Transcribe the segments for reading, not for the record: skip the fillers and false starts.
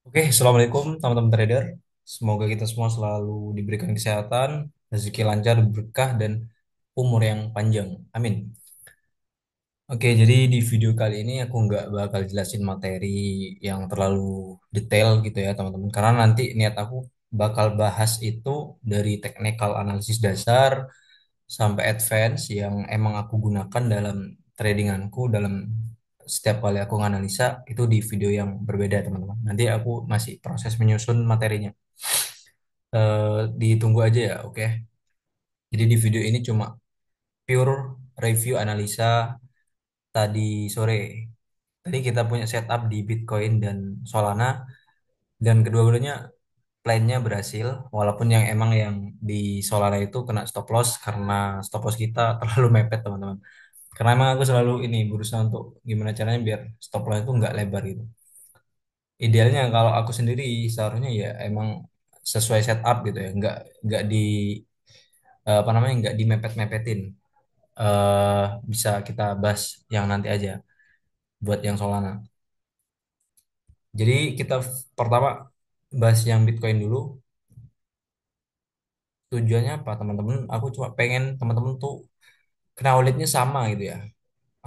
Oke, assalamualaikum teman-teman trader. Semoga kita semua selalu diberikan kesehatan, rezeki lancar, berkah, dan umur yang panjang. Amin. Oke, jadi di video kali ini aku nggak bakal jelasin materi yang terlalu detail gitu ya teman-teman. Karena nanti niat aku bakal bahas itu dari technical analysis dasar sampai advance yang emang aku gunakan dalam tradinganku dalam setiap kali aku nganalisa itu di video yang berbeda teman-teman. Nanti aku masih proses menyusun materinya. Ditunggu aja ya, oke. Jadi di video ini cuma pure review analisa tadi sore. Tadi kita punya setup di Bitcoin dan Solana dan kedua-duanya plannya berhasil walaupun yang emang yang di Solana itu kena stop loss karena stop loss kita terlalu mepet teman-teman. Karena emang aku selalu ini berusaha untuk gimana caranya biar stop loss itu nggak lebar gitu. Idealnya kalau aku sendiri seharusnya ya emang sesuai setup gitu ya, nggak di apa namanya nggak dimepet-mepetin. eh Bisa kita bahas yang nanti aja buat yang Solana. Jadi kita pertama bahas yang Bitcoin dulu. Tujuannya apa teman-teman? Aku cuma pengen teman-teman tuh knowledge-nya sama gitu ya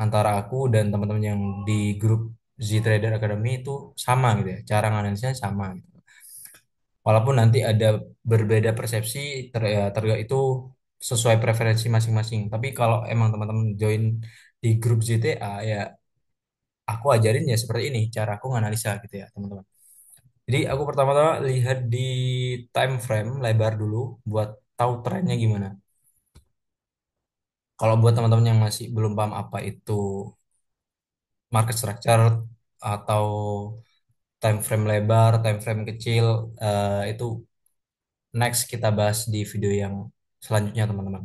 antara aku dan teman-teman yang di grup Z Trader Academy itu sama gitu ya. Cara analisnya sama gitu. Walaupun nanti ada berbeda persepsi itu sesuai preferensi masing-masing. Tapi kalau emang teman-teman join di grup ZTA ya aku ajarin ya seperti ini cara aku nganalisa gitu ya teman-teman. Jadi aku pertama-tama lihat di time frame lebar dulu buat tahu trennya gimana. Kalau buat teman-teman yang masih belum paham apa itu market structure atau time frame lebar, time frame kecil, itu next kita bahas di video yang selanjutnya teman-teman.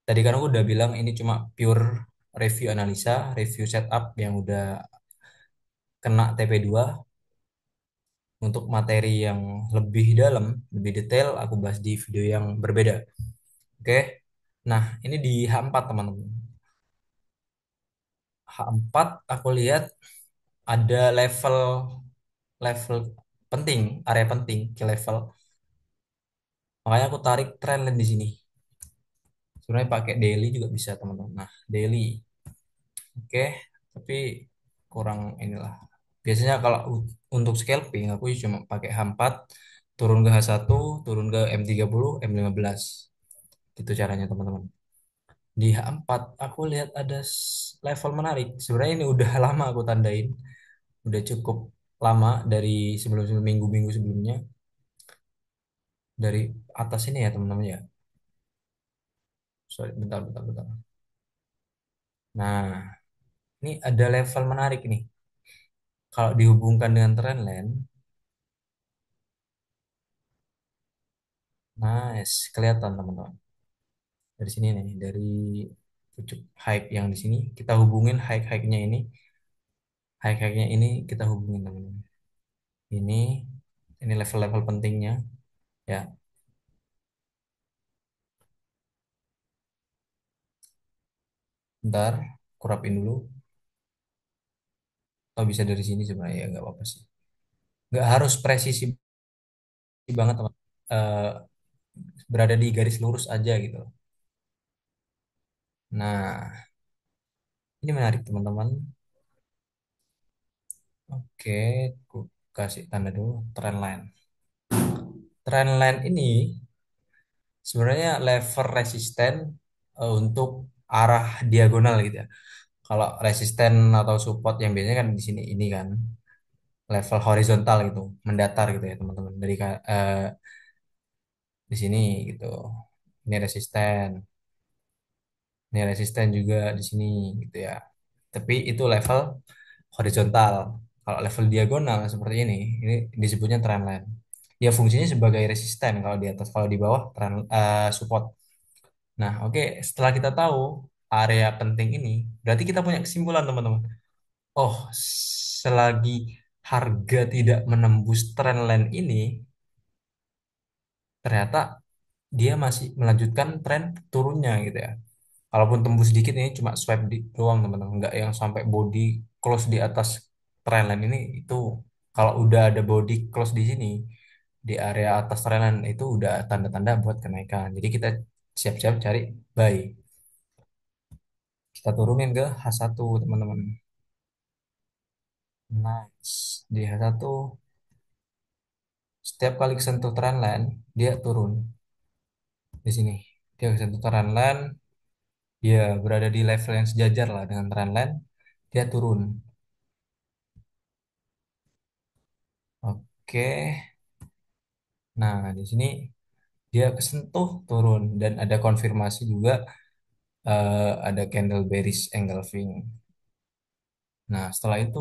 Tadi kan aku udah bilang ini cuma pure review analisa, review setup yang udah kena TP2. Untuk materi yang lebih dalam, lebih detail, aku bahas di video yang berbeda. Oke. Nah, ini di H4 teman-teman. H4 aku lihat ada level level penting, area penting, key level. Makanya aku tarik trendline di sini. Sebenarnya pakai daily juga bisa teman-teman. Nah, daily. Oke, tapi kurang inilah. Biasanya kalau untuk scalping aku cuma pakai H4, turun ke H1, turun ke M30, M15. Gitu caranya teman-teman. Di H4 aku lihat ada level menarik. Sebenarnya ini udah lama aku tandain, udah cukup lama dari sebelum minggu-minggu sebelumnya. Dari atas ini ya teman-teman ya. Sorry, bentar, bentar, bentar. Nah, ini ada level menarik nih. Kalau dihubungkan dengan trendline, nice, kelihatan teman-teman. Dari sini nih, dari pucuk high yang di sini, kita hubungin high-nya ini, high-nya ini kita hubungin teman-teman. Ini, ini level-level pentingnya, ya. Bentar, aku rapin dulu. Atau bisa dari sini sebenarnya ya nggak apa-apa sih. Nggak harus presisi banget teman. Eh, Berada di garis lurus aja gitu. Nah, ini menarik teman-teman. Oke, aku kasih tanda dulu trendline. Trendline ini sebenarnya level resisten untuk arah diagonal gitu ya. Kalau resisten atau support yang biasanya kan di sini ini kan level horizontal gitu, mendatar gitu ya teman-teman. Di sini gitu. Ini resisten. Ini resisten juga di sini gitu ya. Tapi itu level horizontal. Kalau level diagonal seperti ini disebutnya trendline. Ya fungsinya sebagai resisten kalau di atas, kalau di bawah support. Nah, oke, setelah kita tahu area penting ini, berarti kita punya kesimpulan teman-teman. Oh, selagi harga tidak menembus trendline ini, ternyata dia masih melanjutkan tren turunnya gitu ya. Kalaupun tembus dikit ini cuma swipe di doang teman-teman, nggak yang sampai body close di atas trendline ini itu Kalau udah ada body close di sini, di area atas trendline itu udah tanda-tanda buat kenaikan. Jadi kita siap-siap cari buy. Kita turunin ke H1 teman-teman. Nice. Di H1 setiap kali kesentuh trendline dia turun di sini. Dia kesentuh trendline, dia berada di level yang sejajar lah dengan trendline, dia turun. Oke. Nah, di sini dia kesentuh turun dan ada konfirmasi juga, ada candle bearish engulfing. Nah, setelah itu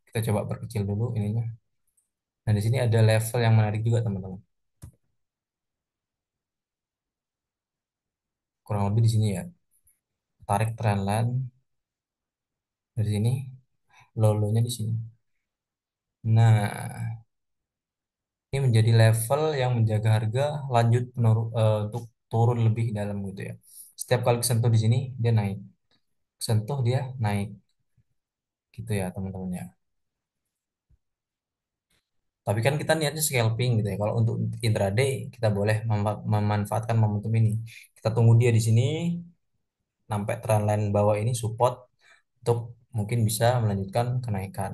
kita coba perkecil dulu ininya. Nah, di sini ada level yang menarik juga, teman-teman. Kurang lebih di sini ya. Tarik trendline dari sini, low-low-nya di sini. Nah, ini menjadi level yang menjaga harga lanjut untuk turun lebih dalam gitu ya. Setiap kali kesentuh di sini dia naik, sentuh dia naik gitu ya teman-teman ya. Tapi kan kita niatnya scalping gitu ya. Kalau untuk intraday kita boleh memanfaatkan momentum ini. Kita tunggu dia di sini sampai trendline bawah ini support untuk mungkin bisa melanjutkan kenaikan.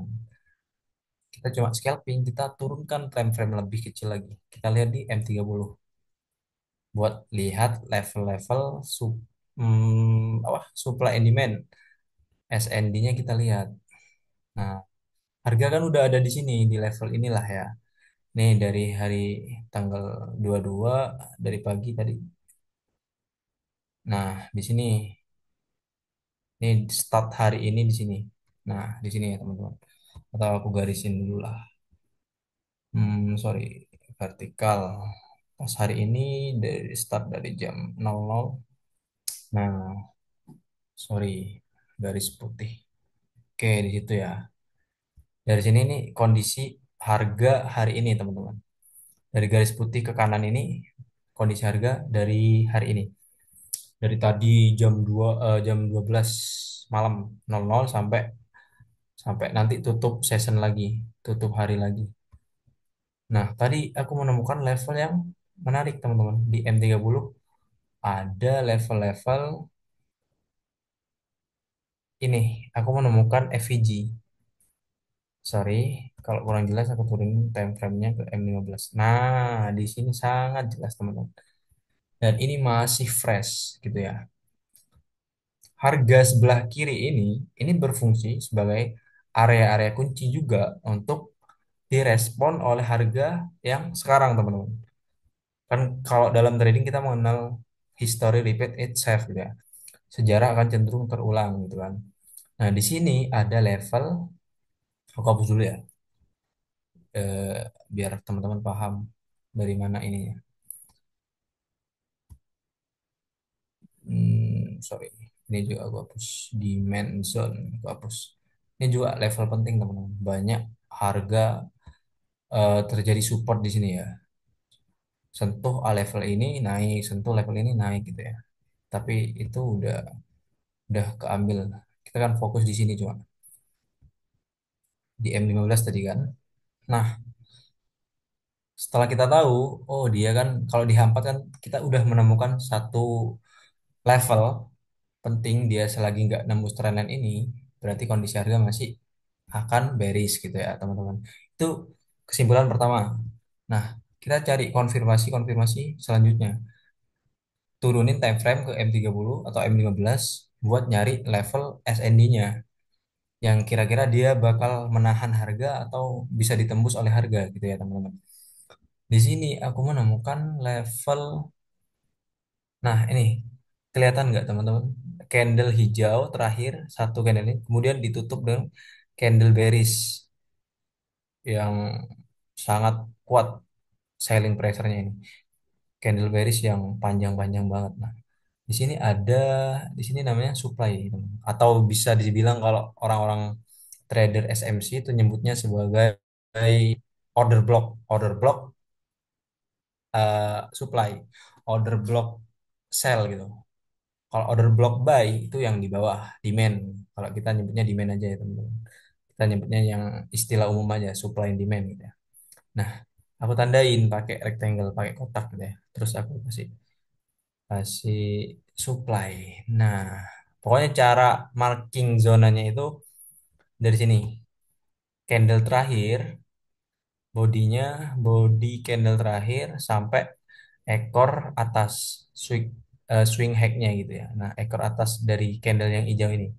Kita cuma scalping, kita turunkan time frame lebih kecil lagi. Kita lihat di M30 buat lihat level-level supply and demand. SND-nya kita lihat. Nah, harga kan udah ada di sini di level inilah ya. Nih dari hari tanggal 22 dari pagi tadi. Nah, di sini nih start hari ini di sini. Nah, di sini ya teman-teman. Atau aku garisin dulu lah. Sorry, vertikal. Pas hari ini dari start dari jam 00. Nah, sorry, garis putih. Oke, di situ ya. Dari sini nih kondisi harga hari ini, teman-teman. Dari garis putih ke kanan ini kondisi harga dari hari ini. Dari tadi jam 12 malam 00 sampai sampai nanti tutup session lagi, tutup hari lagi. Nah, tadi aku menemukan level yang menarik, teman-teman. Di M30 ada level-level ini. Aku menemukan FVG. Sorry, kalau kurang jelas aku turunin time frame-nya ke M15. Nah, di sini sangat jelas, teman-teman. Dan ini masih fresh gitu ya. Harga sebelah kiri ini berfungsi sebagai area-area kunci juga untuk direspon oleh harga yang sekarang, teman-teman. Kan kalau dalam trading kita mengenal history repeat itself gitu ya. Sejarah akan cenderung terulang gitu kan. Nah, di sini ada level, aku hapus dulu ya, eh, biar teman-teman paham dari mana ininya. Sorry, ini juga aku hapus demand zone, aku hapus. Ini juga level penting, teman-teman. Banyak harga terjadi support di sini ya. Sentuh level ini naik, sentuh level ini naik gitu ya. Tapi itu udah keambil. Kita kan fokus di sini cuma di M15 tadi kan. Nah, setelah kita tahu, oh dia kan kalau dihampat kan kita udah menemukan satu level penting, dia selagi nggak nembus trendline ini, berarti kondisi harga masih akan bearish gitu ya teman-teman. Itu kesimpulan pertama. Nah, kita cari konfirmasi-konfirmasi selanjutnya. Turunin time frame ke M30 atau M15 buat nyari level SND-nya yang kira-kira dia bakal menahan harga atau bisa ditembus oleh harga gitu ya teman-teman. Di sini aku menemukan level. Nah, ini kelihatan nggak teman-teman? Candle hijau terakhir satu candle ini, kemudian ditutup dengan candle bearish yang sangat kuat selling pressure-nya ini. Candle bearish yang panjang-panjang banget. Nah, di sini ada, di sini namanya supply, teman. Atau bisa dibilang kalau orang-orang trader SMC itu nyebutnya sebagai order block, order block supply, order block sell gitu. Kalau order block buy itu yang di bawah demand. Kalau kita nyebutnya demand aja ya teman-teman. Kita nyebutnya yang istilah umum aja, supply and demand gitu ya. Nah, aku tandain pakai rectangle, pakai kotak gitu ya. Terus aku kasih kasih supply. Nah, pokoknya cara marking zonanya itu dari sini. Candle terakhir, bodinya, body candle terakhir sampai ekor atas swing swing hacknya gitu ya. Nah, ekor atas dari candle yang hijau ini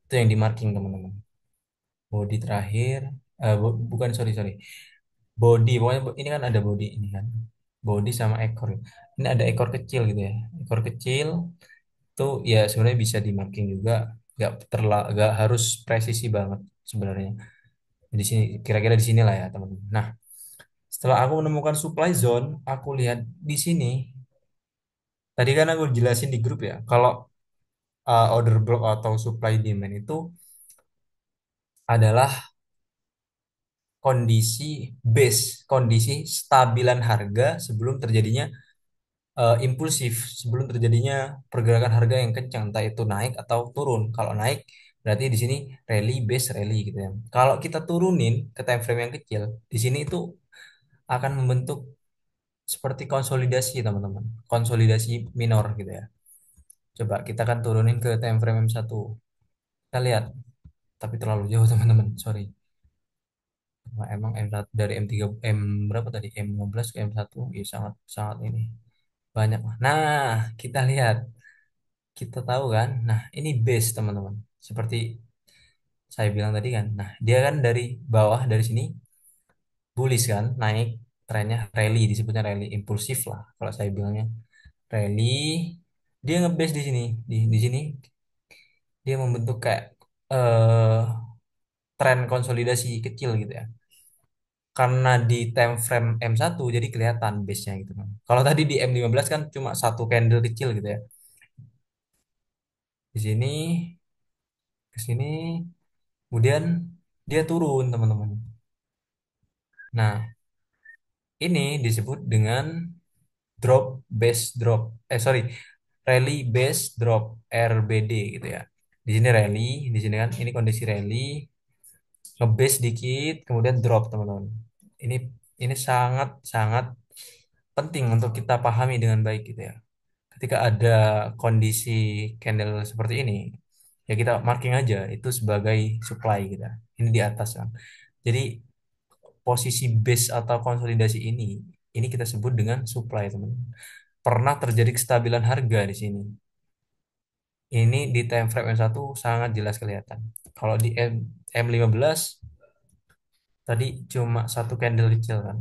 itu yang di marking teman-teman. Body terakhir, bukan, sorry sorry, body, pokoknya ini kan ada body ini kan, body sama ekor. Ini ada ekor kecil gitu ya, ekor kecil tuh ya sebenarnya bisa di marking juga, nggak harus presisi banget sebenarnya. Di sini kira-kira di sini lah ya teman-teman. Nah, setelah aku menemukan supply zone, aku lihat di sini. Tadi kan aku jelasin di grup ya, kalau order block atau supply demand itu adalah kondisi base, kondisi stabilan harga sebelum terjadinya impulsif, sebelum terjadinya pergerakan harga yang kencang, entah itu naik atau turun. Kalau naik berarti di sini rally base rally gitu ya. Kalau kita turunin ke time frame yang kecil, di sini itu akan membentuk seperti konsolidasi teman-teman, konsolidasi minor gitu ya. Coba kita kan turunin ke time frame M1. Kita lihat, tapi terlalu jauh teman-teman, sorry. Nah, emang M1 dari M3, M berapa tadi? M15 ke M1, ya sangat sangat ini banyak. Nah, kita lihat, kita tahu kan. Nah, ini base teman-teman. Seperti saya bilang tadi kan. Nah, dia kan dari bawah dari sini bullish kan, naik trennya rally, disebutnya rally impulsif lah kalau saya bilangnya. Rally, dia ngebase di sini, di sini dia membentuk kayak eh tren konsolidasi kecil gitu ya. Karena di time frame M1 jadi kelihatan base-nya gitu kan. Kalau tadi di M15 kan cuma satu candle kecil gitu ya. Di sini ke sini kemudian dia turun teman-teman. Nah, ini disebut dengan drop base drop. Sorry, rally base drop, RBD gitu ya. Di sini rally, di sini kan ini kondisi rally, ngebase dikit kemudian drop teman-teman. Ini ini sangat sangat penting untuk kita pahami dengan baik gitu ya. Ketika ada kondisi candle seperti ini, ya kita marking aja itu sebagai supply kita. Ini di atas kan. Jadi posisi base atau konsolidasi ini kita sebut dengan supply teman-teman. Pernah terjadi kestabilan harga di sini. Ini di time frame M1 sangat jelas kelihatan. Kalau di M15 tadi cuma satu candle kecil kan.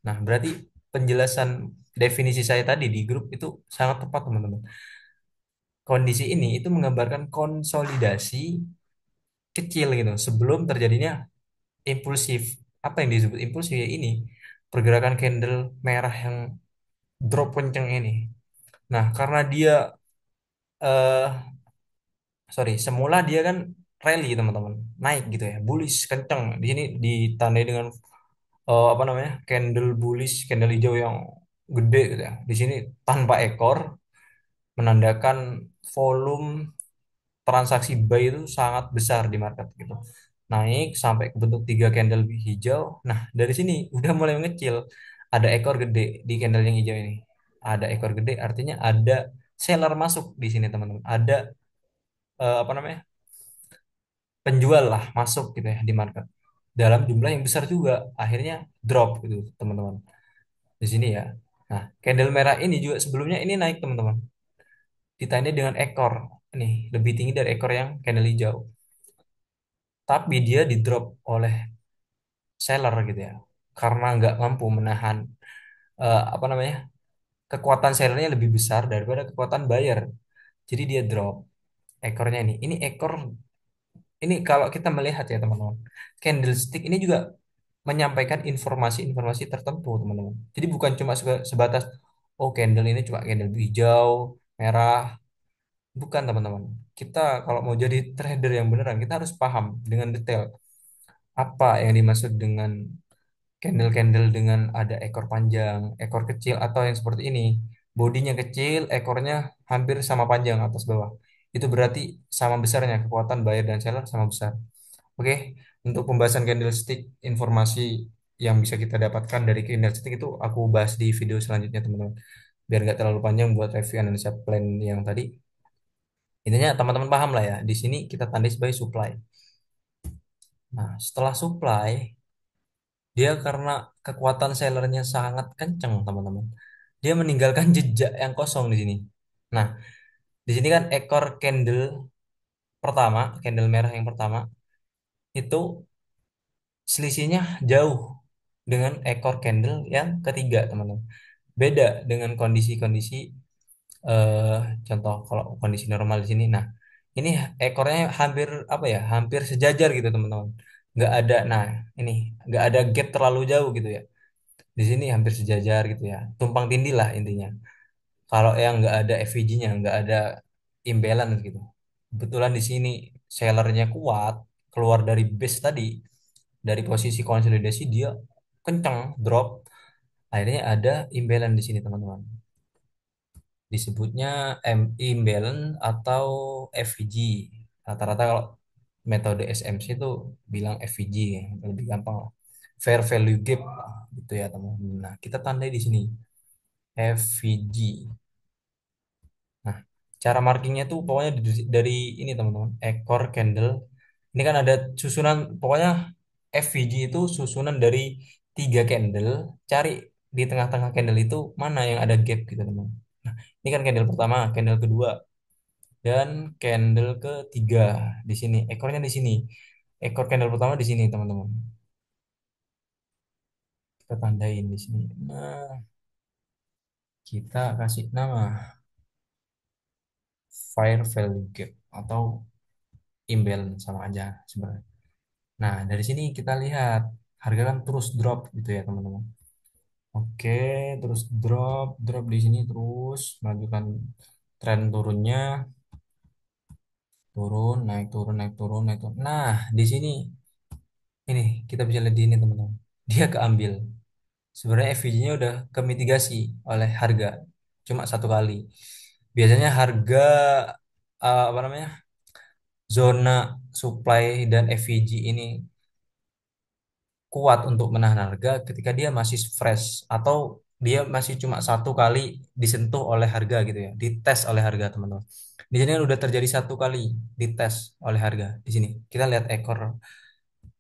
Nah, berarti penjelasan definisi saya tadi di grup itu sangat tepat teman-teman. Kondisi ini itu menggambarkan konsolidasi kecil gitu sebelum terjadinya impulsif. Apa yang disebut impulsif ya ini pergerakan candle merah yang drop kenceng ini. Nah, karena dia sorry, semula dia kan rally teman-teman, naik gitu ya, bullish kenceng. Di sini ditandai dengan apa namanya, candle bullish, candle hijau yang gede gitu ya. Di sini tanpa ekor, menandakan volume transaksi buy itu sangat besar di market gitu. Naik sampai ke bentuk tiga candle hijau. Nah, dari sini udah mulai mengecil. Ada ekor gede di candle yang hijau ini. Ada ekor gede artinya ada seller masuk di sini teman-teman. Ada apa namanya, penjual lah masuk gitu ya di market. Dalam jumlah yang besar juga. Akhirnya drop gitu teman-teman. Di sini ya. Nah, candle merah ini juga sebelumnya ini naik teman-teman. Ditandai dengan ekor. Nih, lebih tinggi dari ekor yang candle hijau. Tapi dia di drop oleh seller gitu ya, karena nggak mampu menahan apa namanya, kekuatan sellernya lebih besar daripada kekuatan buyer, jadi dia drop ekornya. Ini ekor ini kalau kita melihat ya teman-teman, candlestick ini juga menyampaikan informasi-informasi tertentu teman-teman. Jadi bukan cuma sebatas oh candle ini cuma candle hijau merah, bukan teman-teman. Kita kalau mau jadi trader yang beneran kita harus paham dengan detail apa yang dimaksud dengan candle-candle dengan ada ekor panjang, ekor kecil, atau yang seperti ini. Bodinya kecil, ekornya hampir sama panjang atas bawah. Itu berarti sama besarnya kekuatan buyer dan seller sama besar. Oke. Untuk pembahasan candlestick, informasi yang bisa kita dapatkan dari candlestick itu aku bahas di video selanjutnya teman-teman. Biar nggak terlalu panjang buat review analisa plan yang tadi. Intinya teman-teman paham lah ya. Di sini kita tandai sebagai supply. Nah, setelah supply, dia karena kekuatan sellernya sangat kencang teman-teman. Dia meninggalkan jejak yang kosong di sini. Nah, di sini kan ekor candle pertama, candle merah yang pertama itu selisihnya jauh dengan ekor candle yang ketiga, teman-teman. Beda dengan kondisi-kondisi eh, contoh kalau kondisi normal di sini. Nah, ini ekornya hampir apa ya? Hampir sejajar gitu, teman-teman. Nggak ada, nah ini nggak ada gap terlalu jauh gitu ya. Di sini hampir sejajar gitu ya. Tumpang tindih lah intinya. Kalau yang nggak ada FVG-nya, nggak ada imbalance gitu. Kebetulan di sini sellernya kuat, keluar dari base tadi, dari posisi konsolidasi dia kencang drop. Akhirnya ada imbalance di sini teman-teman. Disebutnya imbalance atau FVG. Rata-rata kalau metode SMC itu bilang FVG ya, lebih gampang lah. Fair value gap gitu ya teman-teman. Nah, kita tandai di sini FVG. Nah, cara markingnya tuh pokoknya dari ini teman-teman, ekor candle. Ini kan ada susunan, pokoknya FVG itu susunan dari tiga candle. Cari di tengah-tengah candle itu mana yang ada gap gitu teman. Nah, ini kan candle pertama, candle kedua, dan candle ketiga di sini. Ekornya di sini. Ekor candle pertama di sini teman-teman. Kita tandain di sini. Nah, kita kasih nama fair value gap atau imbalance sama aja sebenarnya. Nah, dari sini kita lihat harga kan terus drop gitu ya, teman-teman. Oke, terus drop, drop di sini terus melanjutkan tren turunnya, turun, naik turun, naik turun, naik turun. Nah, di sini ini kita bisa lihat di ini, teman-teman. Dia keambil. Sebenarnya FVG-nya udah kemitigasi oleh harga cuma satu kali. Biasanya harga apa namanya? Zona supply dan FVG ini kuat untuk menahan harga ketika dia masih fresh atau dia masih cuma satu kali disentuh oleh harga gitu ya, dites oleh harga teman-teman. Di sini kan udah terjadi satu kali dites oleh harga. Di sini kita lihat ekor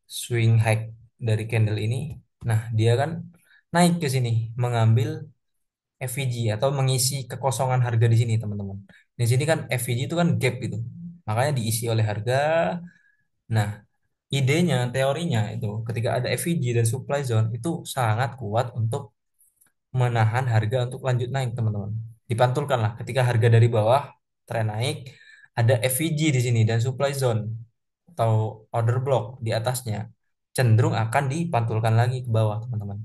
swing high dari candle ini. Nah, dia kan naik ke sini mengambil FVG atau mengisi kekosongan harga di sini teman-teman. Di sini kan FVG itu kan gap gitu, makanya diisi oleh harga. Nah, idenya, teorinya itu ketika ada FVG dan supply zone itu sangat kuat untuk menahan harga untuk lanjut naik, teman-teman. Dipantulkan lah ketika harga dari bawah tren naik, ada FVG di sini dan supply zone atau order block di atasnya cenderung akan dipantulkan lagi ke bawah, teman-teman.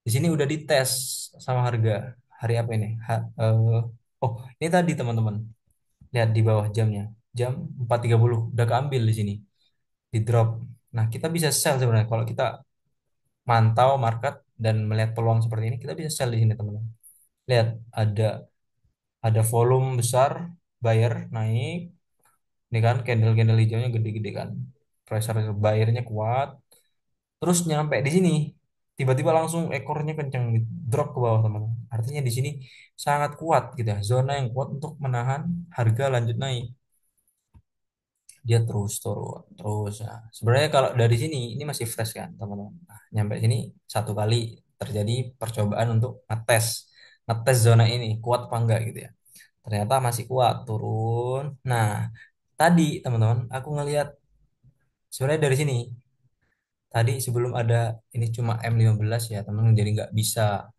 Di sini udah dites sama harga hari apa ini? Oh, ini tadi teman-teman. Lihat di bawah jamnya. Jam 4.30 udah keambil di sini, di drop. Nah, kita bisa sell sebenarnya kalau kita mantau market dan melihat peluang seperti ini, kita bisa sell di sini, teman-teman. Lihat ada volume besar buyer naik. Ini kan candle-candle hijaunya gede-gede kan. Pressure buyernya kuat. Terus nyampe di sini, tiba-tiba langsung ekornya kencang drop ke bawah, teman-teman. Artinya di sini sangat kuat gitu ya. Zona yang kuat untuk menahan harga lanjut naik. Dia terus turun terus ya. Sebenarnya kalau dari sini ini masih fresh kan teman-teman. Nah, nyampe sini satu kali terjadi percobaan untuk ngetes ngetes zona ini kuat apa enggak gitu ya. Ternyata masih kuat turun. Nah, tadi teman-teman aku ngelihat sebenarnya dari sini tadi sebelum ada ini cuma M15 ya teman-teman, jadi nggak bisa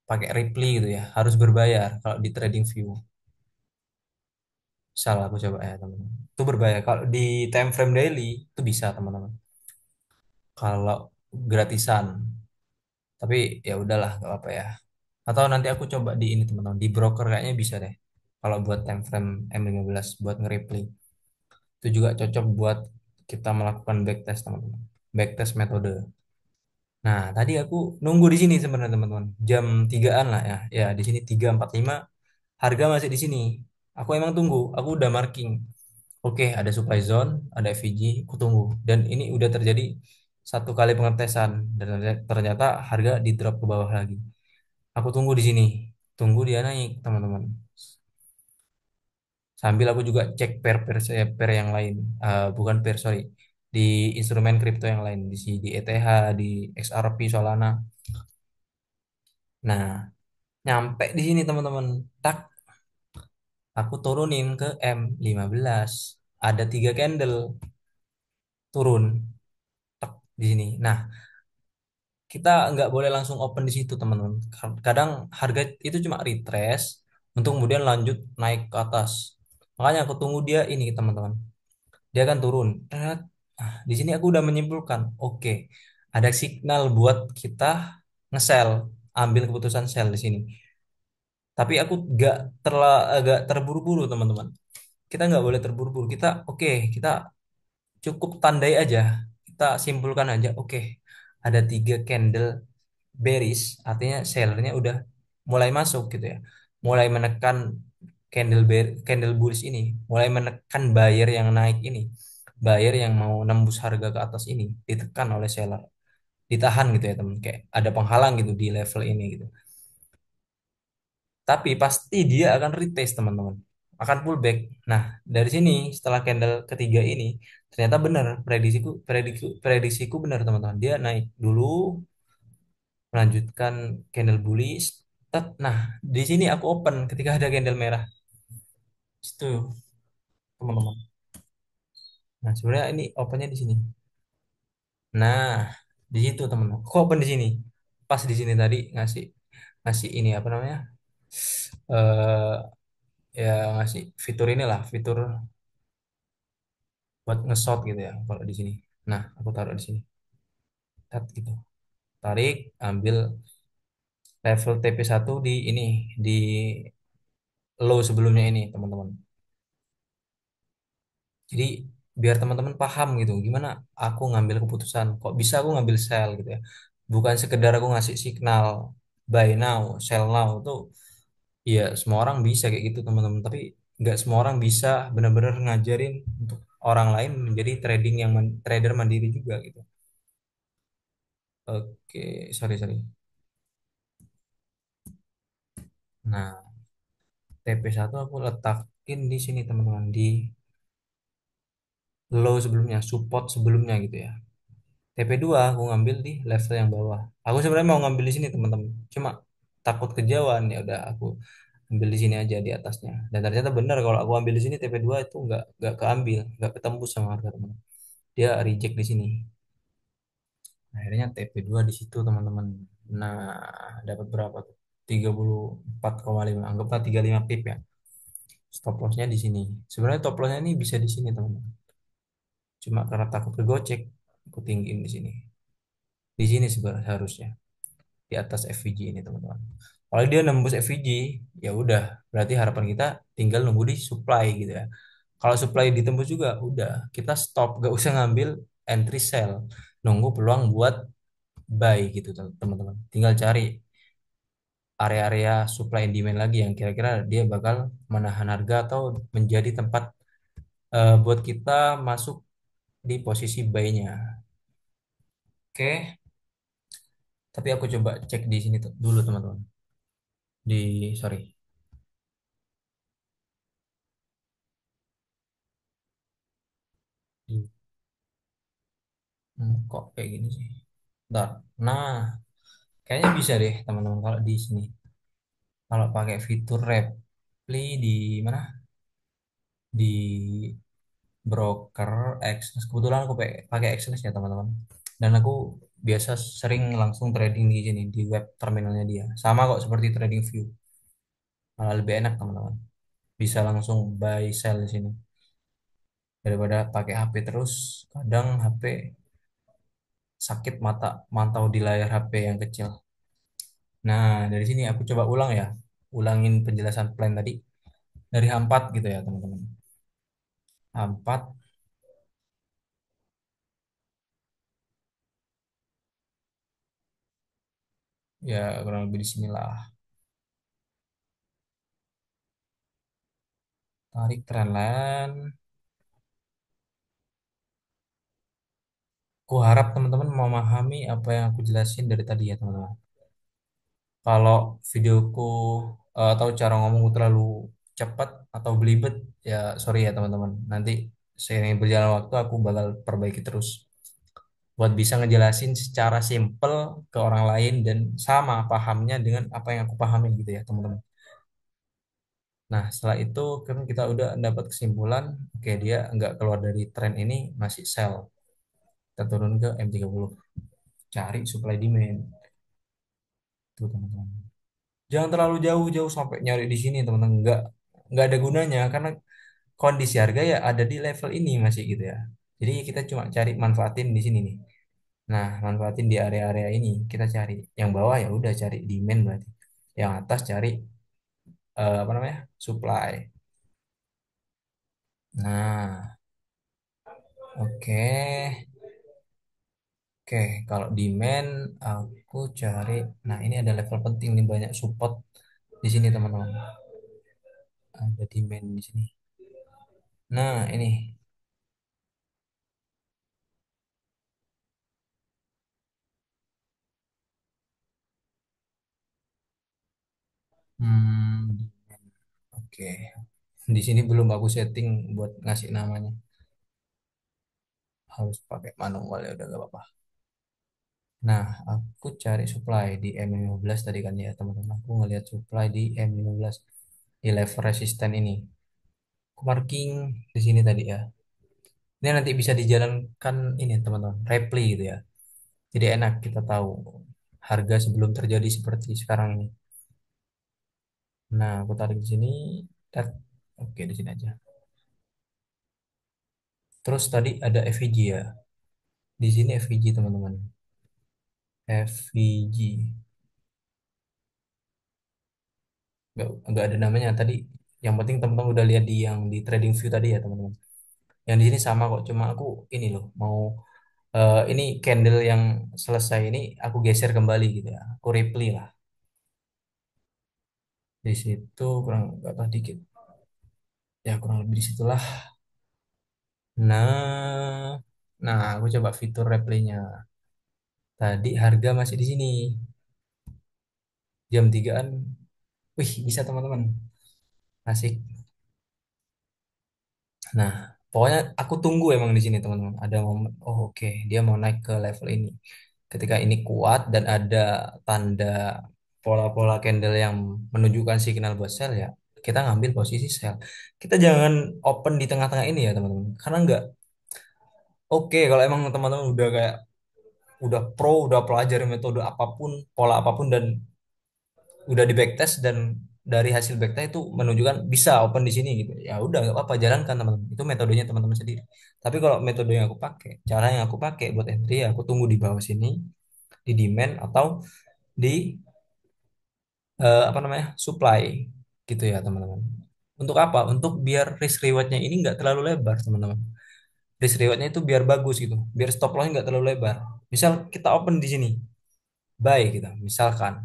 pakai Ripley gitu ya, harus berbayar kalau di TradingView. Salah aku coba ya teman-teman, itu berbayar. Kalau di time frame daily itu bisa teman-teman, kalau gratisan. Tapi ya udahlah gak apa-apa ya, atau nanti aku coba di ini teman-teman, di broker kayaknya bisa deh. Kalau buat time frame M15 buat nge-replay itu juga cocok buat kita melakukan backtest teman-teman, backtest metode. Nah, tadi aku nunggu di sini sebenarnya teman-teman, jam 3-an lah ya. Ya, di sini 3.45 harga masih di sini. Aku emang tunggu, aku udah marking Oke, ada supply zone, ada FVG, aku tunggu. Dan ini udah terjadi satu kali pengetesan dan ternyata harga di drop ke bawah lagi. Aku tunggu di sini, tunggu dia naik, teman-teman. Sambil aku juga cek pair yang lain. Bukan pair, sorry, di instrumen kripto yang lain, di ETH, di XRP, Solana. Nah, nyampe di sini teman-teman. Tak, aku turunin ke M15. Ada 3 candle turun, tak di sini. Nah, kita nggak boleh langsung open di situ teman-teman. Kadang harga itu cuma retrace untuk kemudian lanjut naik ke atas. Makanya aku tunggu dia ini teman-teman. Dia akan turun. Tet. Di sini aku udah menyimpulkan, oke, ada signal buat kita nge-sell, ambil keputusan sell di sini. Tapi aku nggak agak terburu-buru teman-teman. Kita nggak boleh terburu-buru. Kita oke, kita cukup tandai aja. Kita simpulkan aja, oke, ada 3 candle bearish, artinya sellernya udah mulai masuk gitu ya, mulai menekan candle bullish ini, mulai menekan buyer yang naik ini, buyer yang mau nembus harga ke atas ini ditekan oleh seller, ditahan gitu ya teman, kayak ada penghalang gitu di level ini gitu. Tapi pasti dia akan retest teman-teman, akan pullback. Nah, dari sini setelah candle ketiga ini ternyata benar prediksiku benar teman-teman, dia naik dulu, melanjutkan candle bullish. Nah, di sini aku open ketika ada candle merah. Itu, teman-teman. Nah, sebenarnya ini opennya di sini. Nah, di situ, teman-teman. Aku open di sini. Pas di sini tadi ngasih ngasih ini apa namanya? Eh ya ngasih fitur inilah, fitur buat nge-shot gitu ya kalau di sini. Nah, aku taruh di sini. Tat gitu. Tarik, ambil level TP1 di ini, di low sebelumnya ini, teman-teman. Jadi biar teman-teman paham gitu, gimana aku ngambil keputusan, kok bisa aku ngambil sell gitu ya. Bukan sekedar aku ngasih signal buy now, sell now tuh, ya semua orang bisa kayak gitu teman-teman. Tapi nggak semua orang bisa benar-benar ngajarin untuk orang lain menjadi trader mandiri juga gitu. Oke, sorry sorry. Nah, TP1 aku letakin di sini teman-teman, di low sebelumnya, support sebelumnya gitu ya. TP2 aku ngambil di level yang bawah. Aku sebenarnya mau ngambil di sini teman-teman. Cuma takut kejauhan, ya udah aku ambil di sini aja di atasnya. Dan ternyata benar, kalau aku ambil di sini TP2 itu nggak keambil, nggak ketembus sama harga teman. Dia reject di sini. Akhirnya TP2 di situ teman-teman. Nah, dapat berapa tuh? 34,5. Anggaplah 35 pip ya. Stop lossnya di sini. Sebenarnya top lossnya ini bisa di sini teman-teman. Cuma karena takut kegocek, aku tinggiin di sini. Di sini sebenarnya harusnya di atas FVG ini teman-teman. Kalau dia nembus FVG, ya udah, berarti harapan kita tinggal nunggu di supply gitu ya. Kalau supply ditembus juga, udah kita stop, gak usah ngambil entry sell, nunggu peluang buat buy gitu teman-teman. Tinggal cari area-area supply and demand lagi yang kira-kira dia bakal menahan harga atau menjadi tempat buat kita masuk di posisi buy-nya. Oke, tapi aku coba cek di sini dulu teman-teman. Sorry. Kok kayak gini sih? Bentar. Nah, kayaknya bisa deh teman-teman kalau di sini. Kalau pakai fitur Reply di mana? Di broker Exness. Kebetulan aku pakai Exness ya teman-teman. Dan aku biasa sering langsung trading di sini di web terminalnya dia. Sama kok seperti trading view. Malah lebih enak teman-teman. Bisa langsung buy sell di sini daripada pakai HP terus. Kadang HP sakit mata mantau di layar HP yang kecil. Nah, dari sini aku coba ulang ya. Ulangin penjelasan plan tadi dari H4 gitu ya, teman-teman. H4 ya kurang lebih di sinilah. Tarik trendline, Aku harap teman-teman memahami apa yang aku jelasin dari tadi ya teman-teman. Kalau videoku atau cara ngomongku terlalu cepat atau belibet, ya sorry ya teman-teman. Nanti seiring berjalan waktu aku bakal perbaiki terus buat bisa ngejelasin secara simple ke orang lain dan sama pahamnya dengan apa yang aku pahami gitu ya teman-teman. Nah, setelah itu kan kita udah dapat kesimpulan, oke dia nggak keluar dari tren ini, masih sell. Kita turun ke M30, cari supply demand, tuh teman-teman. Jangan terlalu jauh-jauh sampai nyari di sini teman-teman, nggak ada gunanya karena kondisi harga ya ada di level ini masih gitu ya. Jadi kita cuma cari manfaatin di sini nih. Nah, manfaatin di area-area ini kita cari. Yang bawah ya udah cari demand berarti. Yang atas cari apa namanya? Supply. Nah, oke. Oke, kalau demand aku cari. Nah, ini ada level penting nih banyak support di sini teman-teman. Ada demand di sini. Nah, ini. Demand. Oke. Di sini belum aku setting buat ngasih namanya. Harus pakai manual ya udah gak apa-apa. Nah, aku cari supply di M15 tadi kan ya teman-teman. Aku ngelihat supply di M15 di level resisten ini. Aku marking di sini tadi ya. Ini nanti bisa dijalankan ini teman-teman, repli gitu ya. Jadi enak kita tahu harga sebelum terjadi seperti sekarang ini. Nah, aku tarik di sini. Tet. Oke, di sini aja. Terus tadi ada FVG ya. Di sini FVG teman-teman. FVG. Nggak ada namanya tadi. Yang penting teman-teman udah lihat di yang di trading view tadi ya teman-teman. Yang di sini sama kok. Cuma aku ini loh mau ini candle yang selesai ini aku geser kembali gitu ya. Aku reply lah. Di situ kurang berapa dikit. Ya kurang lebih di situlah. Nah, nah aku coba fitur replaynya. Tadi harga masih di sini. Jam 3-an. Wih, bisa teman-teman. Asik. Nah, pokoknya aku tunggu emang di sini teman-teman. Ada momen, oh oke, dia mau naik ke level ini. Ketika ini kuat dan ada tanda pola-pola candle yang menunjukkan signal buat sell ya, kita ngambil posisi sell. Kita jangan open di tengah-tengah ini ya teman-teman. Karena nggak oke kalau emang teman-teman udah kayak udah pro, udah pelajari metode apapun, pola apapun dan udah di backtest dan dari hasil backtest itu menunjukkan bisa open di sini gitu. Ya udah nggak apa-apa jalankan teman-teman. Itu metodenya teman-teman sendiri. Tapi kalau metode yang aku pakai, cara yang aku pakai buat entry ya aku tunggu di bawah sini di demand atau di apa namanya supply gitu ya teman-teman. Untuk apa? Untuk biar risk rewardnya ini nggak terlalu lebar teman-teman. Risk rewardnya itu biar bagus gitu, biar stop lossnya nggak terlalu lebar. Misal kita open di sini, buy kita, misalkan,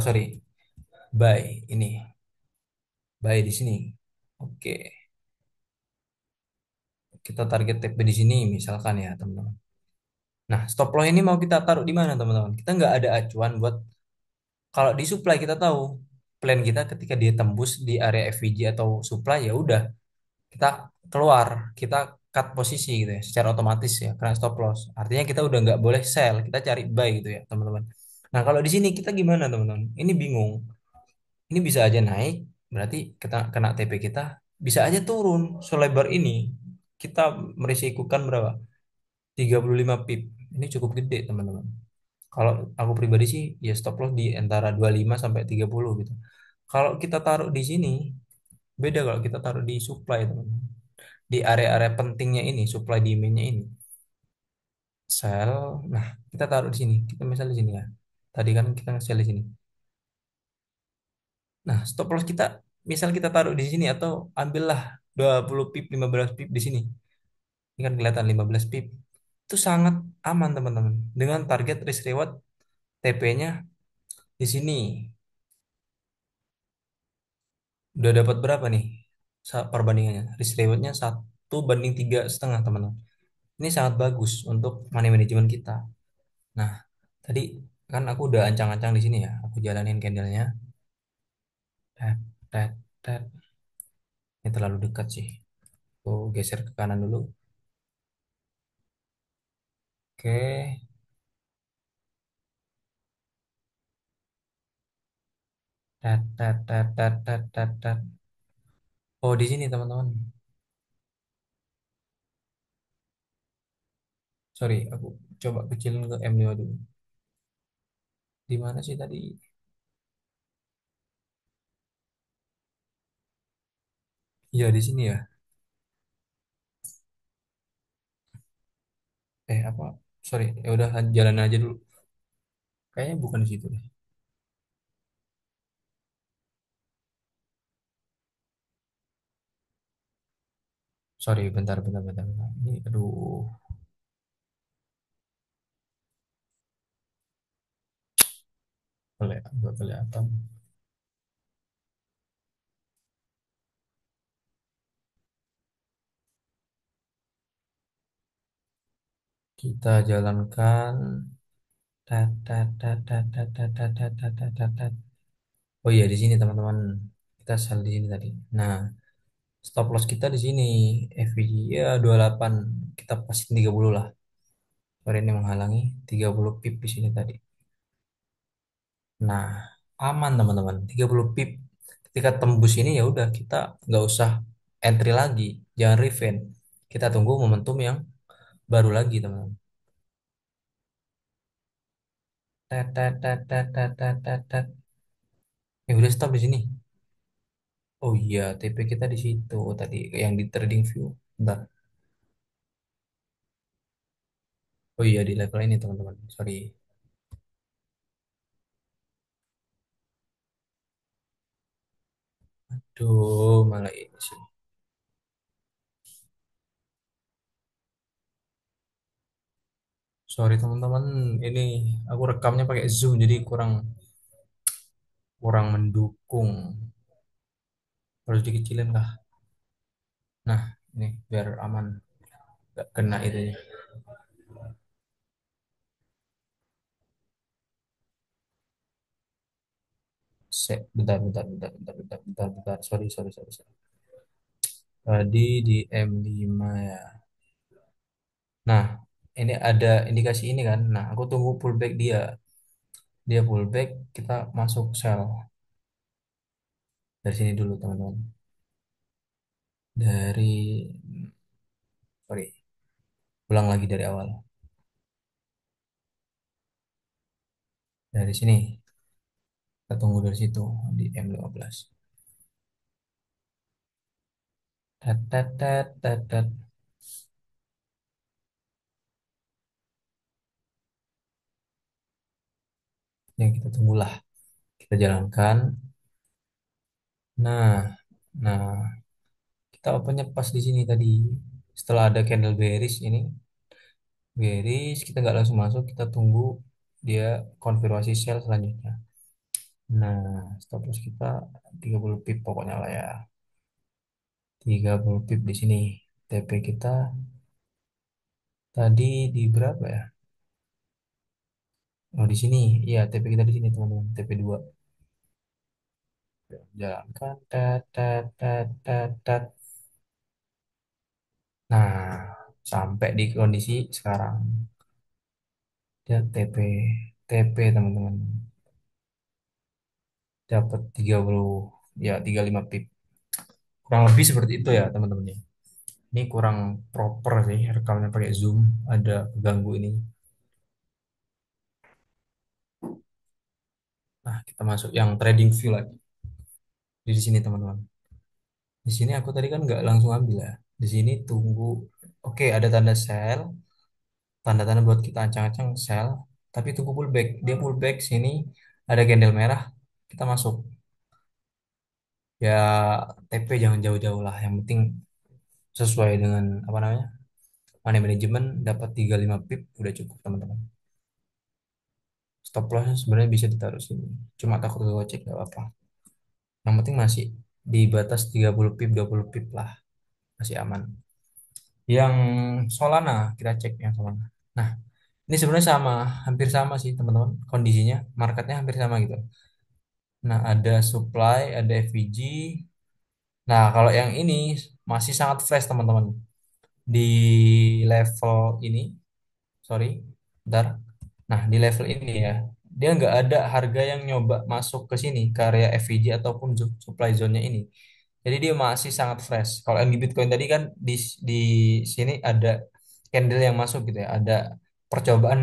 sorry, buy ini, buy di sini. Oke, kita target TP di sini misalkan ya teman-teman. Nah stop loss ini mau kita taruh di mana teman-teman? Kita nggak ada acuan buat kalau di supply kita tahu plan kita ketika dia tembus di area FVG atau supply ya udah kita keluar, kita cut posisi gitu ya, secara otomatis ya, karena stop loss. Artinya kita udah nggak boleh sell, kita cari buy gitu ya, teman-teman. Nah, kalau di sini kita gimana, teman-teman? Ini bingung. Ini bisa aja naik, berarti kita kena TP kita, bisa aja turun selebar ini. Kita merisikukan berapa? 35 pip. Ini cukup gede, teman-teman. Kalau aku pribadi sih, ya stop loss di antara 25 sampai 30 gitu. Kalau kita taruh di sini, beda kalau kita taruh di supply, teman-teman di area-area pentingnya ini, supply demand-nya ini. Sell, nah kita taruh di sini. Kita misal di sini ya. Tadi kan kita nge-sell di sini. Nah, stop loss kita misal kita taruh di sini atau ambillah 20 pip, 15 pip di sini. Ini kan kelihatan 15 pip. Itu sangat aman, teman-teman. Dengan target risk reward TP-nya di sini. Udah dapat berapa nih perbandingannya? Risk rewardnya 1 banding 3,5, teman-teman. Ini sangat bagus untuk money management kita. Nah, tadi kan aku udah ancang-ancang di sini ya. Aku jalanin candlenya. Tet, tet, tet. Ini terlalu dekat sih. Aku geser ke kanan dulu. Oke. Tet, tet, tet, tet, tet, tet, tet. Oh, di sini teman-teman. Sorry, aku coba kecilin ke M5 dulu. Di mana sih tadi? Iya, di sini ya. Apa? Sorry, ya udah jalan aja dulu. Kayaknya bukan di situ deh. Sorry, bentar, bentar, bentar, bentar. Ini, aduh, nggak kelihatan. Kita jalankan. Tat, tat, tat, tat, tat, tat, tat, tat, tat, tat, tat, tat. Oh iya, di sini teman-teman. Kita sel di sini tadi. Nah, stop loss kita di sini. FVG ya 28. Kita pasin 30 lah. Sorry ini menghalangi 30 pip di sini tadi. Nah, aman teman-teman. 30 pip. Ketika tembus ini ya udah kita nggak usah entry lagi, jangan revenge. Kita tunggu momentum yang baru lagi teman-teman. Tet, tet, tet, tet, tet, tet, tet, tet. Udah stop di sini. Oh iya, TP kita di situ tadi yang di trading view. Bentar. Oh iya di level ini teman-teman. Sorry. Duh, malah ini sih. Sorry teman-teman, ini aku rekamnya pakai Zoom jadi kurang kurang mendukung. Harus dikecilin lah. Nah, ini biar aman, gak kena itu ya. Bentar, bentar, bentar, bentar, bentar, bentar, bentar. Sorry, sorry, sorry, sorry. Tadi di M5 ya. Nah, ini ada indikasi ini kan. Nah, aku tunggu pullback dia. Dia pullback, kita masuk sell. Dari sini dulu, teman-teman. Dari, sorry, ulang lagi dari awal. Dari sini, kita tunggu dari situ di M15. Tet, tet, tet, tet, tet. Ya, kita tunggulah. Kita jalankan. Nah, nah, kita opennya pas di sini tadi. Setelah ada candle bearish ini, bearish, kita nggak langsung masuk, kita tunggu dia konfirmasi sell selanjutnya. Nah, stop loss kita 30 pip pokoknya lah ya. 30 pip di sini. TP kita tadi di berapa ya? Oh, di sini. Iya, TP kita di sini, teman-teman. TP2. Jalankan. Tat, tat, tat, tat, tat. Nah, sampai di kondisi sekarang. Dia TP teman-teman. Dapat 30, ya 35 pip. Kurang lebih seperti itu ya, teman-teman ya. Ini kurang proper sih rekamnya pakai Zoom. Ada ganggu ini. Nah, kita masuk yang trading view lagi. Di sini, teman-teman. Di sini aku tadi kan nggak langsung ambil ya. Di sini tunggu. Oke, ada tanda sell, tanda-tanda buat kita ancang-ancang sell. Tapi tunggu pullback. Dia pullback sini ada candle merah. Kita masuk. Ya TP jangan jauh-jauh lah. Yang penting sesuai dengan apa namanya money management dapat 35 pip udah cukup teman-teman. Stop lossnya sebenarnya bisa ditaruh sini. Cuma takut gocek gak apa-apa. Yang penting masih di batas 30 pip 20 pip lah. Masih aman. Yang Solana, kita cek yang Solana. Nah, ini sebenarnya sama, hampir sama sih teman-teman. Kondisinya, marketnya hampir sama gitu. Nah, ada supply, ada FVG. Nah, kalau yang ini masih sangat fresh teman-teman. Di level ini, sorry, bentar. Nah, di level ini ya, dia nggak ada harga yang nyoba masuk ke sini, ke area FVG ataupun supply zone-nya ini. Jadi dia masih sangat fresh. Kalau yang di Bitcoin tadi kan di sini ada candle yang masuk gitu ya, ada percobaan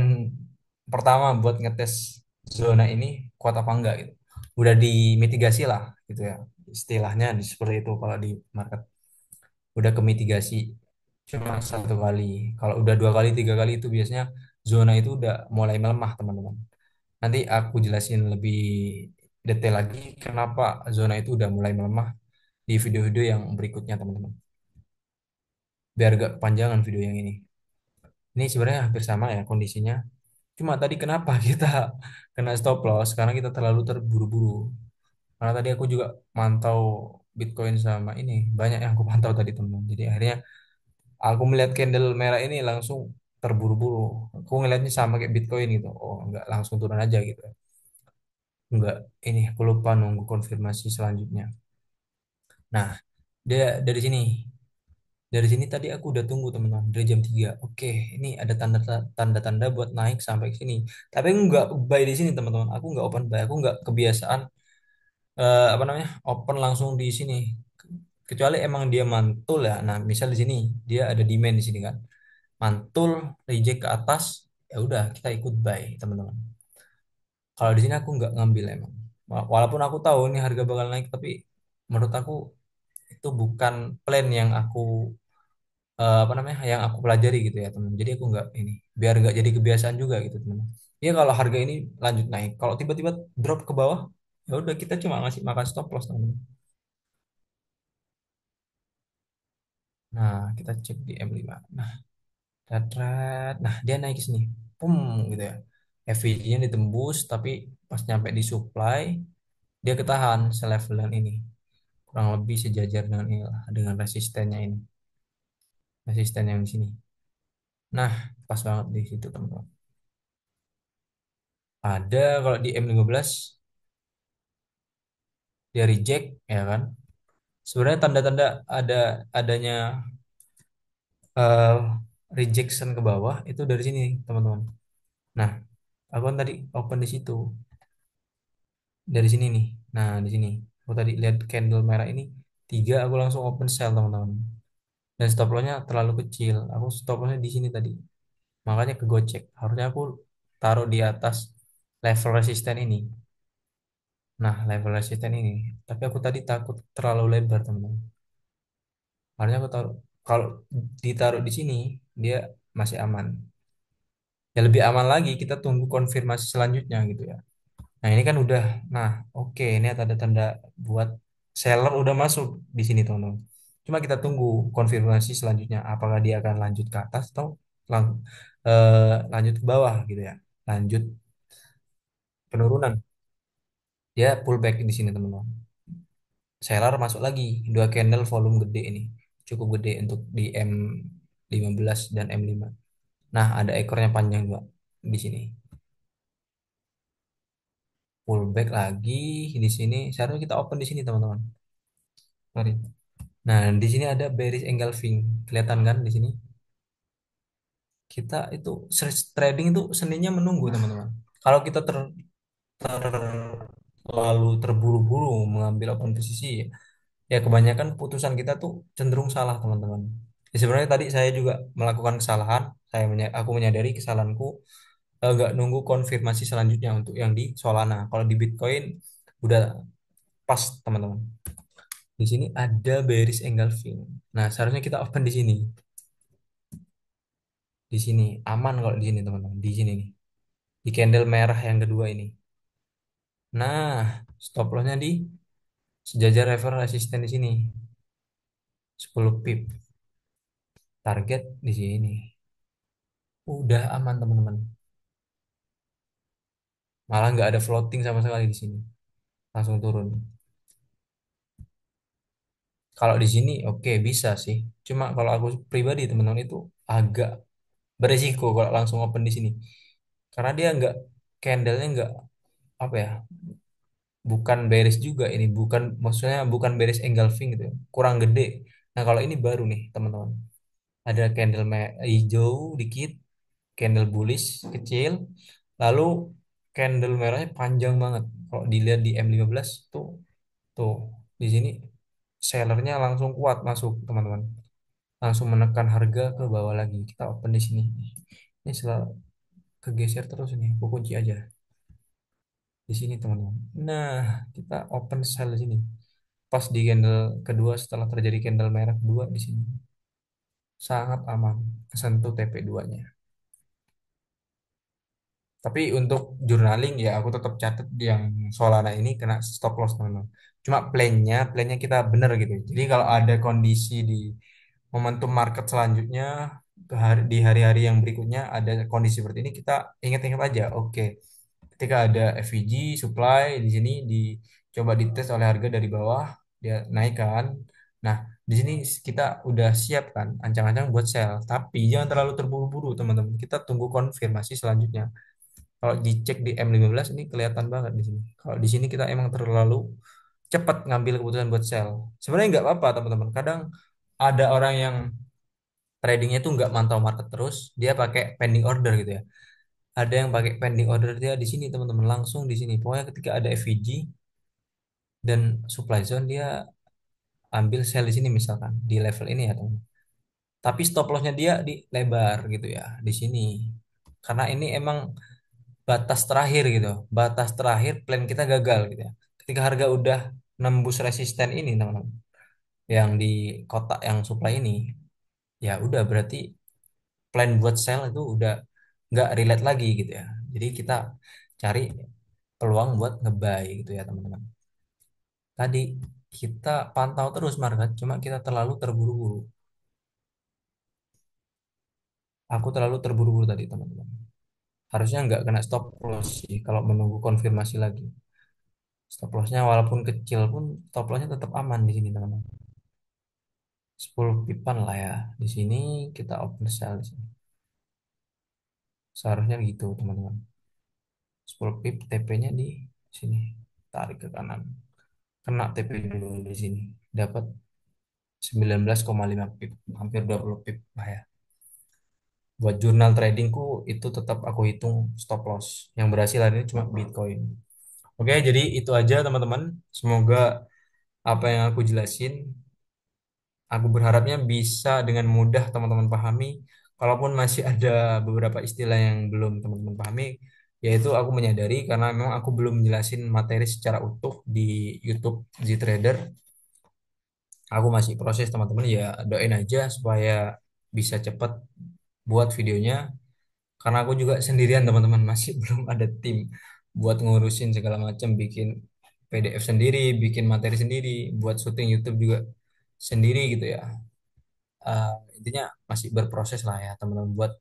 pertama buat ngetes zona ini kuat apa enggak gitu. Udah dimitigasi lah gitu ya. Istilahnya seperti itu kalau di market. Udah ke mitigasi cuma satu kali. Kalau udah dua kali, tiga kali itu biasanya zona itu udah mulai melemah teman-teman. Nanti aku jelasin lebih detail lagi kenapa zona itu udah mulai melemah di video-video yang berikutnya teman-teman. Biar gak kepanjangan video yang ini. Ini sebenarnya hampir sama ya kondisinya. Cuma tadi kenapa kita kena stop loss? Karena kita terlalu terburu-buru. Karena tadi aku juga mantau Bitcoin sama ini. Banyak yang aku pantau tadi teman-teman. Jadi akhirnya aku melihat candle merah ini langsung terburu-buru. Aku ngelihatnya sama kayak Bitcoin gitu. Oh, enggak langsung turun aja gitu. Enggak, ini aku lupa nunggu konfirmasi selanjutnya. Nah, dia dari sini. Dari sini tadi aku udah tunggu teman-teman dari jam 3. Oke, ini ada tanda-tanda buat naik sampai ke sini. Tapi aku nggak buy di sini teman-teman. Aku nggak open buy. Aku nggak kebiasaan apa namanya open langsung di sini. Kecuali emang dia mantul ya. Nah, misal di sini dia ada demand di sini kan. Mantul reject ke atas, ya udah kita ikut buy teman-teman. Kalau di sini aku nggak ngambil emang. Walaupun aku tahu ini harga bakal naik, tapi menurut aku itu bukan plan yang aku apa namanya yang aku pelajari gitu ya teman. Jadi aku nggak ini biar nggak jadi kebiasaan juga gitu teman. Ya kalau harga ini lanjut naik, kalau tiba-tiba drop ke bawah, ya udah kita cuma ngasih makan stop loss teman. Nah kita cek di M5. Nah, datrat. Nah dia naik ke sini, pum gitu ya. FVG-nya ditembus, tapi pas nyampe di supply dia ketahan selevel dengan ini, kurang lebih sejajar dengan ini lah, dengan resistennya ini, resisten yang di sini. Nah pas banget di situ teman-teman. Ada kalau di M15 dia reject ya kan. Sebenarnya tanda-tanda adanya eh, rejection ke bawah itu dari sini teman-teman. Nah, aku kan tadi open di situ, dari sini nih. Nah, di sini. Aku tadi lihat candle merah ini tiga, aku langsung open sell teman-teman. Dan stop lossnya terlalu kecil. Aku stop lossnya di sini tadi. Makanya kegocek. Harusnya aku taruh di atas level resisten ini. Nah, level resisten ini. Tapi aku tadi takut terlalu lebar teman-teman. Harusnya aku taruh, kalau ditaruh di sini dia masih aman. Ya lebih aman lagi kita tunggu konfirmasi selanjutnya gitu ya. Nah ini kan udah, nah oke ini ada tanda-tanda buat seller udah masuk di sini teman-teman. Cuma kita tunggu konfirmasi selanjutnya apakah dia akan lanjut ke atas atau lanjut ke bawah gitu ya. Lanjut penurunan. Dia pullback di sini teman-teman. Seller masuk lagi dua candle volume gede ini. Cukup gede untuk di M15 dan M5. Nah, ada ekornya panjang juga di sini. Pullback lagi di sini. Seharusnya kita open di sini, teman-teman. Sorry. Nah, di sini ada bearish engulfing. Kelihatan kan di sini? Kita itu trading itu seninya menunggu, teman-teman. Kalau kita terlalu terburu-buru mengambil open posisi, ya kebanyakan keputusan kita tuh cenderung salah, teman-teman. Ya, sebenarnya tadi saya juga melakukan kesalahan. Aku menyadari kesalahanku nggak nunggu konfirmasi selanjutnya untuk yang di Solana. Kalau di Bitcoin udah pas teman-teman. Di sini ada bearish engulfing. Nah seharusnya kita open di sini. Di sini aman kalau di sini teman-teman. Di sini nih. Di candle merah yang kedua ini. Nah stop lossnya di sejajar reference resisten di sini. 10 pip. Target di sini. Udah aman teman-teman. Malah nggak ada floating sama sekali di sini. Langsung turun. Kalau di sini oke bisa sih. Cuma kalau aku pribadi teman-teman itu agak beresiko kalau langsung open di sini. Karena dia nggak candlenya nggak apa ya, bukan bearish juga ini, bukan maksudnya bukan bearish engulfing gitu ya. Kurang gede. Nah, kalau ini baru nih teman-teman. Ada candle hijau dikit, candle bullish kecil, lalu candle merahnya panjang banget. Kalau dilihat di M15 tuh, tuh di sini sellernya langsung kuat masuk teman-teman, langsung menekan harga ke bawah lagi. Kita open di sini. Ini selalu kegeser terus ini. Aku kunci aja di sini teman-teman. Nah, kita open sell di sini. Pas di candle kedua setelah terjadi candle merah kedua di sini. Sangat aman. Kesentuh TP2-nya. Tapi untuk journaling ya aku tetap catat yang Solana ini kena stop loss teman-teman. Cuma plannya kita bener gitu. Jadi kalau ada kondisi di momentum market selanjutnya di hari-hari yang berikutnya ada kondisi seperti ini kita ingat-ingat aja. Oke, ketika ada FVG supply di sini dicoba dites oleh harga dari bawah dia naikkan. Nah, di sini kita udah siap kan ancang-ancang buat sell. Tapi jangan terlalu terburu-buru teman-teman. Kita tunggu konfirmasi selanjutnya. Kalau dicek di M15 ini kelihatan banget di sini. Kalau di sini kita emang terlalu cepat ngambil keputusan buat sell. Sebenarnya nggak apa-apa teman-teman. Kadang ada orang yang tradingnya tuh nggak mantau market terus, dia pakai pending order gitu ya. Ada yang pakai pending order dia di sini teman-teman langsung di sini. Pokoknya ketika ada FVG dan supply zone dia ambil sell di sini misalkan di level ini ya teman. Tapi stop lossnya dia di lebar gitu ya di sini. Karena ini emang batas terakhir gitu. Batas terakhir plan kita gagal gitu ya. Ketika harga udah nembus resisten ini teman-teman, yang di kotak yang supply ini, ya udah berarti plan buat sell itu udah nggak relate lagi gitu ya. Jadi kita cari peluang buat ngebuy gitu ya teman-teman. Tadi kita pantau terus market, cuma kita terlalu terburu-buru. Aku terlalu terburu-buru tadi teman-teman. Harusnya nggak kena stop loss sih kalau menunggu konfirmasi lagi. Stop lossnya walaupun kecil pun stop lossnya tetap aman di sini teman-teman. 10 pipan lah ya. Di sini kita open sell di sini. Seharusnya gitu teman-teman. 10 pip TP-nya di sini. Tarik ke kanan. Kena TP dulu di sini. Dapat 19,5 pip. Hampir 20 pip lah ya. Buat jurnal tradingku itu tetap aku hitung stop loss. Yang berhasil hari ini cuma Bitcoin. Oke, jadi itu aja teman-teman. Semoga apa yang aku jelasin, aku berharapnya bisa dengan mudah teman-teman pahami. Kalaupun masih ada beberapa istilah yang belum teman-teman pahami, yaitu aku menyadari karena memang aku belum jelasin materi secara utuh di YouTube Ztrader. Aku masih proses teman-teman ya doain aja supaya bisa cepat buat videonya. Karena aku juga sendirian teman-teman masih belum ada tim buat ngurusin segala macam, bikin PDF sendiri, bikin materi sendiri, buat syuting YouTube juga sendiri gitu ya. eh, Intinya masih berproses lah ya teman-teman buat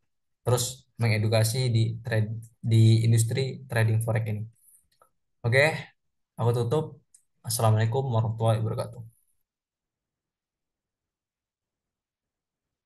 terus mengedukasi di trade di industri trading forex ini. Oke, aku tutup. Assalamualaikum warahmatullahi wabarakatuh.